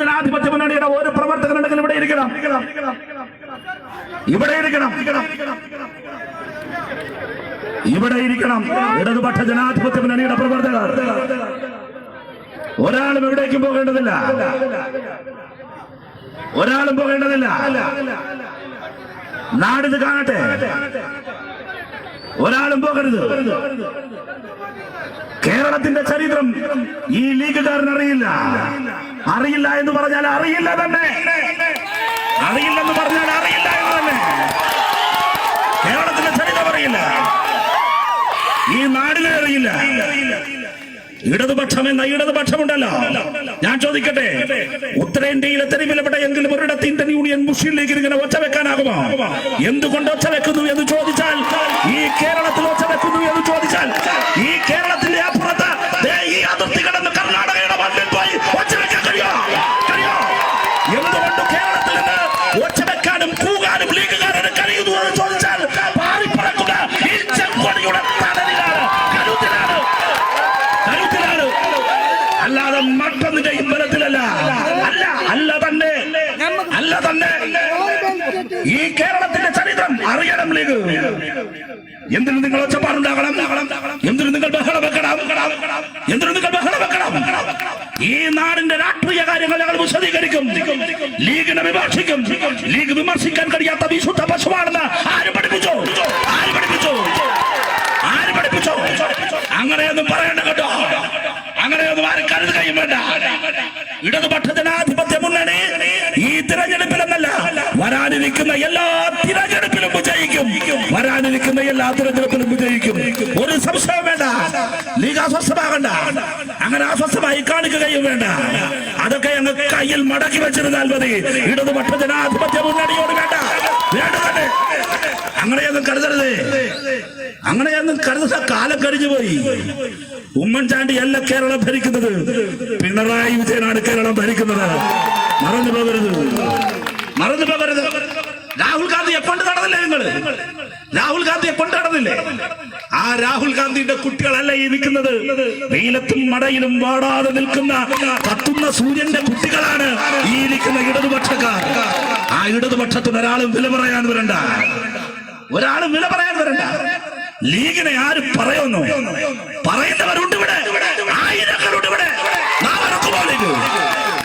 ജനാധിപത്യ മുന്നണിയുടെ ഒരു പ്രവർത്തകനുണ്ടെങ്കിൽ ഇവിടെ ഇരിക്കണം, ഇവിടെ ഇരിക്കണം, ഇവിടെ ഇരിക്കണം. ഇടതുപക്ഷ ജനാധിപത്യ മുന്നണിയുടെ പ്രവർത്തകർ ഒരാളും എവിടേക്കും പോകേണ്ടതില്ല, ഒരാളും പോകേണ്ടതില്ല. നാടിത് കാണട്ടെ, ഒരാളും പോകരുത്. കേരളത്തിന്റെ ചരിത്രം ഈ ലീഗുകാരൻ അറിയില്ല. അറിയില്ല എന്ന് പറഞ്ഞാൽ അറിയില്ല തന്നെ, അറിയില്ലെന്ന് പറഞ്ഞാൽ അറിയില്ല എന്ന് തന്നെ. കേരളത്തിന്റെ ചരിത്രം അറിയില്ല, ഈ നാടിനെ അറിയില്ല. ഇടതുപക്ഷം എന്ന ഇടതുപക്ഷമുണ്ടല്ലോ, ഞാൻ ചോദിക്കട്ടെ, ഉത്തരേന്ത്യയിലെ തെരുവിലപ്പെട്ട എങ്കിലും ഒരിടത്ത് ഇന്ത്യൻ യൂണിയൻ മുസ്ലിം ലീഗിന് ഇങ്ങനെ ഒച്ച വെക്കാനാകുമോ? എന്തുകൊണ്ട് ഒച്ച വെക്കുന്നു എന്ന് ചോദിച്ചാൽ, ഈ കേരളത്തിൽ ഒച്ച വെക്കുന്നു എന്ന് ചോദിച്ചാൽ, ഈ കേരളത്തിന്റെ അപ്പുറത്ത് ഈ അതിർത്തി കടന്ന് കർണാടകയുടെ മണ്ണിൽ പോയി ഒച്ച വെക്കാൻ കഴിയോ? എന്തുകൊണ്ട് കേരളത്തിൽ നിന്ന് ഒച്ച വെക്കാനും കൂകാനും ലീഗുകാരന് കഴിയുന്നു എന്ന് ചോദിച്ചാൽ, പാറിപ്പറക്കുക ഈ ചെങ്കൊടിയുടെ തണലിലാണ്, കരുത്തിലാണ്, അല്ലാതെ മറ്റൊന്നിന്റെയും ബലത്തിലല്ല. അല്ല തന്നെ, അല്ല തന്നെ. ഈ കേരളത്തിന്റെ ചരിത്രം അറിയണം ലീഗ്. എന്തിനു നിങ്ങൾ ഒച്ചപ്പാടുണ്ടാകണം? എന്തിനു നിങ്ങൾ ബഹളം വെക്കണം? എന്തിനു നിങ്ങൾ ബഹളം വെക്കണം? ഈ നാടിന്റെ രാഷ്ട്രീയ കാര്യങ്ങൾ ഞങ്ങൾ വിശദീകരിക്കും, ലീഗിനെ വിമർശിക്കും. ലീഗ് വിമർശിക്കാൻ കഴിയാത്ത വിശുദ്ധ പശുവാണെന്ന് ആര് പഠിപ്പിച്ചോ? ആര് പഠിപ്പിച്ചോ? ആര് പഠിപ്പിച്ചോ? അങ്ങനെയൊന്നും പറയണ്ട കേട്ടോ, അങ്ങനെയൊന്നും ആരും കരുതുകയും വേണ്ട. ഇടതുപക്ഷ ജനാധിപത്യ മുന്നണി ഈ തിരഞ്ഞെടുപ്പിലെന്നല്ല, വരാനിരിക്കുന്ന എല്ലാ തിരഞ്ഞെടുപ്പിലും വിജയിക്കും, വരാനിരിക്കുന്ന എല്ലാ തിരഞ്ഞെടുപ്പിലും വിജയിക്കും. ഒരു സംശയം വേണ്ട. ലീഗ് അസ്വസ്ഥമാകണ്ട, അങ്ങനെ അസ്വസ്ഥമായി കാണിക്കുകയും വേണ്ട. അതൊക്കെ അങ്ങ് കയ്യിൽ മടക്കി വെച്ചിരുന്നാൽ മതി. ഇടതുപക്ഷ ജനാധിപത്യ മുന്നണിയോട് വേണ്ട, വേണ്ട തന്നെ. അങ്ങനെയൊന്നും കരുതരുത്, അങ്ങനെയൊന്നും കരുതുന്ന കാലം കഴിഞ്ഞു പോയി. ഉമ്മൻചാണ്ടി അല്ല കേരളം ഭരിക്കുന്നത്, പിണറായി വിജയനാണ് കേരളം ഭരിക്കുന്നത്. മറന്നു പോകരുത്, മറന്നു പോകരുത്. രാഹുൽ ഗാന്ധിയെ കൊണ്ട് നടന്നില്ലേ നിങ്ങള്? രാഹുൽ ഗാന്ധിയെ കൊണ്ട് നടന്നില്ലേ? ആ രാഹുൽ ഗാന്ധിയുടെ കുട്ടികളല്ല ഈ നിൽക്കുന്നത്. വെയിലത്തും മടയിലും വാടാതെ നിൽക്കുന്ന കത്തുന്ന സൂര്യന്റെ കുട്ടികളാണ് ഈ ഇരിക്കുന്ന ഇടതുപക്ഷക്കാർ. ആ ഇടതുപക്ഷത്തിന് ഒരാളും വില പറയാൻ വരണ്ട, ഒരാളും വില പറയാൻ വരണ്ട. ലീഗിനെ ആര് പറയുന്നു? പറയുന്നവരുണ്ട് ഇവിടെ, ആയിരങ്ങളുണ്ട് ഇവിടെ. നാവറുക്കുമോ ലീഗ്?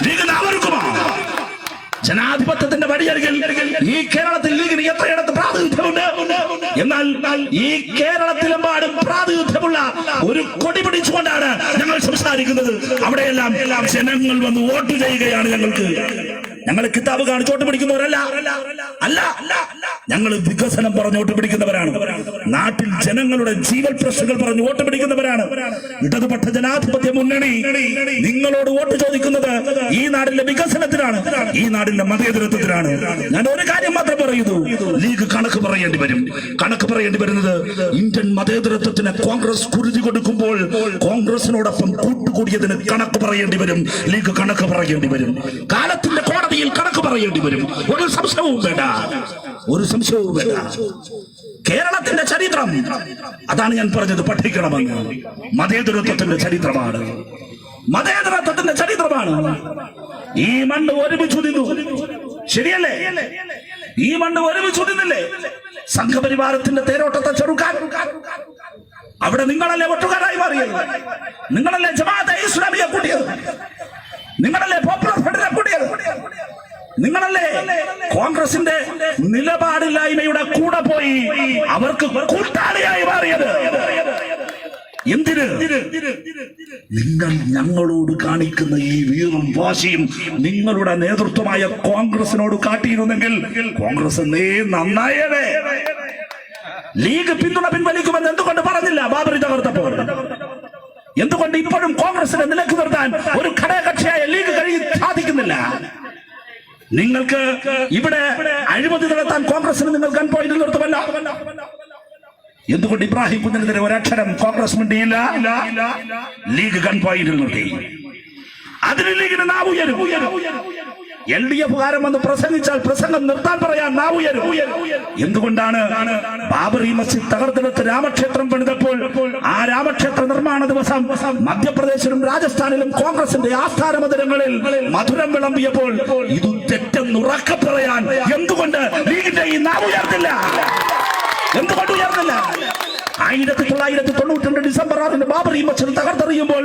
ലീഗ് നാവറുക്കുമോ? ജനാധിപത്യത്തിന്റെ വഴിയരികിൽ ഈ കേരളത്തിൽ ലീഗിന് എത്രയിടത്ത് പ്രാതിനിധ്യമുണ്ട്? എന്നാൽ ഈ കേരളത്തിലെമ്പാടും പ്രാതിനിധ്യമുള്ള ഒരു കൊടി പിടിച്ചുകൊണ്ടാണ് ഞങ്ങൾ സംസാരിക്കുന്നത്. അവിടെയെല്ലാം ജനങ്ങൾ വന്ന് വോട്ട് ചെയ്യുകയാണ് ഞങ്ങൾക്ക്. ഞങ്ങൾ കിതാബ് കാണിച്ച് വോട്ട് പിടിക്കുന്നവരല്ല, അല്ല, ഞങ്ങൾ വികസനം പറഞ്ഞ് വോട്ട് പിടിക്കുന്നവരാണ്. നാട്ടിൽ ജനങ്ങളുടെ ജീവൽ പ്രശ്നങ്ങൾ പറഞ്ഞ് വോട്ട് പിടിക്കുന്നവരാണ്. ഇടതുപക്ഷ ജനാധിപത്യ മുന്നണി നിങ്ങളോട് വോട്ട് ചോദിക്കുന്നത് ഈ നാടിന്റെ വികസനത്തിനാണ്, ഈ നാടിന്റെ മതേതരത്വത്തിനാണ്. ഞാൻ ഒരു കാര്യം മാത്രം പറയുന്നു, ലീഗ് കണക്ക് പറയേണ്ടി വരും. കണക്ക് പറയേണ്ടി വരുന്നത് ഇന്ത്യൻ മതേതരത്വത്തിന് കോൺഗ്രസ് കുരുതി കൊടുക്കുമ്പോൾ കോൺഗ്രസിനോടൊപ്പം കൂട്ടുകൂടിയതിന് കണക്ക് പറയേണ്ടി വരും. ലീഗ് കണക്ക് പറയേണ്ടി വരും. കാലത്തിന്റെ കോടതിയിൽ കണക്ക് പറയേണ്ടി വരും. ഒരു സംശയവും വേണ്ട, ഒരു സംശയവും വേണ്ട. കേരളത്തിന്റെ ചരിത്രം അതാണ് ഞാൻ പറഞ്ഞത്, പഠിക്കണമെന്ന്. മതേതരത്വത്തിന്റെ ചരിത്രമാണ്, മതേതരത്വത്തിന്റെ ചരിത്രമാണ്. ഈ മണ്ണ് ഒരുമിച്ചു നിന്നു, ശരിയല്ലേ? ഈ മണ്ണ് ഒരുമിച്ചു നിന്നില്ലേ? സംഘപരിവാരത്തിന്റെ തേരോട്ടത്തെ ചെറുക്കാൻ അവിടെ നിങ്ങളല്ലേ ഒറ്റുകാരായി മാറിയത്? നിങ്ങളല്ലേ ജമാഅത്തെ ഇസ്ലാമിയെ കൂട്ടിയത്? നിങ്ങളല്ലേ പോപ്പുലർ ഫ്രണ്ടിനെ കൂട്ടിയത്? നിങ്ങളല്ലേ കോൺഗ്രസിന്റെ നിലപാടില്ലായ്മയുടെ കൂടെ പോയി അവർക്ക് കൂട്ടാളിയായി മാറിയത്? എന്തിന്? നിങ്ങൾ ഞങ്ങളോട് കാണിക്കുന്ന ഈ വീറും വാശിയും നിങ്ങളുടെ നേതൃത്വമായ കോൺഗ്രസിനോട് കാട്ടിയിരുന്നെങ്കിൽ കോൺഗ്രസ് നന്നായേ. ലീഗ് പിന്തുണ പിൻവലിക്കുമെന്ന് എന്തുകൊണ്ട് പറഞ്ഞില്ല ബാബറി തകർത്തപ്പോൾ? എന്തുകൊണ്ട് ഇപ്പോഴും കോൺഗ്രസിനെ നിലക്ക് നിർത്താൻ ഒരു ഘടകകക്ഷിയായ ലീഗ് സാധിക്കുന്നില്ല? നിങ്ങൾക്ക് ഇവിടെ അഴിമതി നടത്താൻ കോൺഗ്രസിന് നിങ്ങൾ ഗൺ പോയിന്റ് നിർത്തുമല്ല. എന്തുകൊണ്ട് ഇബ്രാഹിം കുഞ്ഞിനെതിരെ ഒരക്ഷരം കോൺഗ്രസ് മിണ്ടിയില്ല? ലീഗ് ഗൺ പോയിന്റിൽ നിർത്തി. അതിന് ലീഗിന് നാവ് ഉയരും. LDF-കാരൻ വന്ന് പ്രസംഗിച്ചാൽ പ്രസംഗം നിർത്താൻ പറയാൻ നാവ് ഉയരും. എന്തുകൊണ്ടാണ്? ബാബറി മസ്ജിദ് തകർത്തെടുത്ത് രാമക്ഷേത്രം പണിതപ്പോൾ ആ രാമക്ഷേത്ര നിർമ്മാണ ദിവസം മധ്യപ്രദേശിലും രാജസ്ഥാനിലും കോൺഗ്രസിന്റെ ആസ്ഥാന മന്ദിരങ്ങളിൽ മധുരം വിളമ്പിയപ്പോൾ ഇത് തെറ്റെന്നുറക്കെ പറയാൻ എന്തുകൊണ്ട് ലീഗിന്റെ ഈ നാവ് ഉയർന്നില്ല? എന്തുകൊണ്ട് ഉയർന്നില്ല? 1992 ഡിസംബർ 6 ബാബറി മസ്ജിദ് തകർത്തെറിയുമ്പോൾ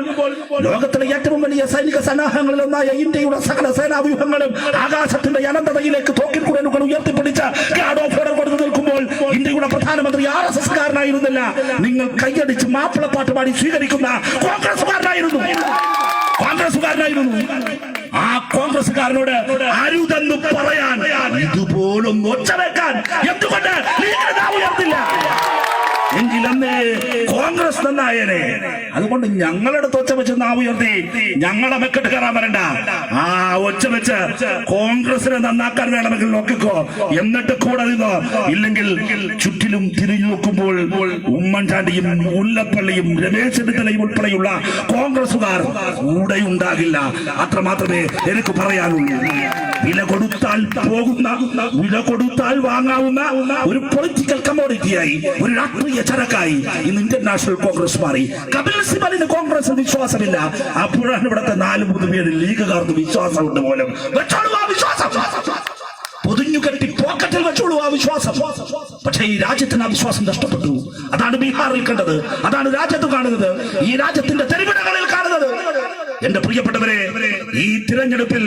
ലോകത്തിലെ ഏറ്റവും വലിയ സൈനിക സന്നാഹങ്ങളിൽ ഒന്നായ ഇന്ത്യയുടെ സകല സേനാവ്യൂഹങ്ങളും ആകാശത്തിന്റെ അനന്തതയിലേക്ക് തോക്കിൻകുഴലുകൾ ഉയർത്തിപ്പിടിച്ച ഗാർഡ് ഓഫ് ഓർഡർ കൊടുത്തു നിൽക്കുമ്പോൾ ഇന്ത്യയുടെ പ്രധാനമന്ത്രി RSS-കാരനായിരുന്നില്ല, നിങ്ങൾ കൈയടിച്ച് മാപ്പിളപ്പാട്ട് പാടി സ്വീകരിക്കുന്ന കോൺഗ്രസുകാരനായിരുന്നു. ആ കോൺഗ്രസുകാരനോട് അരുതെന്ന് പറയാൻ, ഇതുപോലും ഒച്ച വെക്കാൻ എന്തുകൊണ്ട് ഉയർന്നില്ല? എങ്കിലന്ന് കോൺഗ്രസ് നന്നായനെ. അതുകൊണ്ട് ഞങ്ങളടുത്ത് ഒച്ച വെച്ച് നാവ് ഉയർത്തി ഞങ്ങളെ മെക്കെട്ട് കയറാൻ വരണ്ട. ആ ഒച്ച വെച്ച് കോൺഗ്രസിനെ നന്നാക്കാൻ വേണമെങ്കിൽ നോക്കിക്കോ, എന്നിട്ട് കൂടെ നിന്നോ. ഇല്ലെങ്കിൽ ചുറ്റിലും തിരിഞ്ഞു നോക്കുമ്പോൾ ഉമ്മൻചാണ്ടിയും മുല്ലപ്പള്ളിയും രമേശ് ചെന്നിത്തലയും ഉൾപ്പെടെയുള്ള കോൺഗ്രസുകാർ കൂടെ ഉണ്ടാകില്ല. അത്രമാത്രമേ എനിക്ക് പറയാനുള്ളൂ. വില കൊടുത്താൽ പോകുന്ന, വില കൊടുത്താൽ വാങ്ങാവുന്ന ഒരു പൊളിറ്റിക്കൽ കമ്മോഡിറ്റിയായി, ഒരു രാഷ്ട്രീയ ചരക്കായി ഇന്ന് ഇന്ത്യൻ നാഷണൽ കോൺഗ്രസ് മാറി. കപിൽ സിബലിന് കോൺഗ്രസ് വിശ്വാസമില്ല. അപ്പോഴാണ് ഇവിടുത്തെ 4-3 ലീഗുകാർക്ക് വിശ്വാസമുണ്ട് പോലും. വെച്ചോളൂ ആ വിശ്വാസം, പൊതിഞ്ഞുകെട്ടി പോക്കറ്റിൽ വെച്ചോളൂ ആ വിശ്വാസം. പക്ഷേ ഈ രാജ്യത്തിന് ആ വിശ്വാസം നഷ്ടപ്പെട്ടു. അതാണ് ബീഹാറിൽ കണ്ടത്, അതാണ് രാജ്യത്ത് കാണുന്നത്, ഈ രാജ്യത്തിന്റെ തെരുവിടങ്ങളിൽ കാണുന്നത്. എന്റെ പ്രിയപ്പെട്ടവരെ, ഈ തിരഞ്ഞെടുപ്പിൽ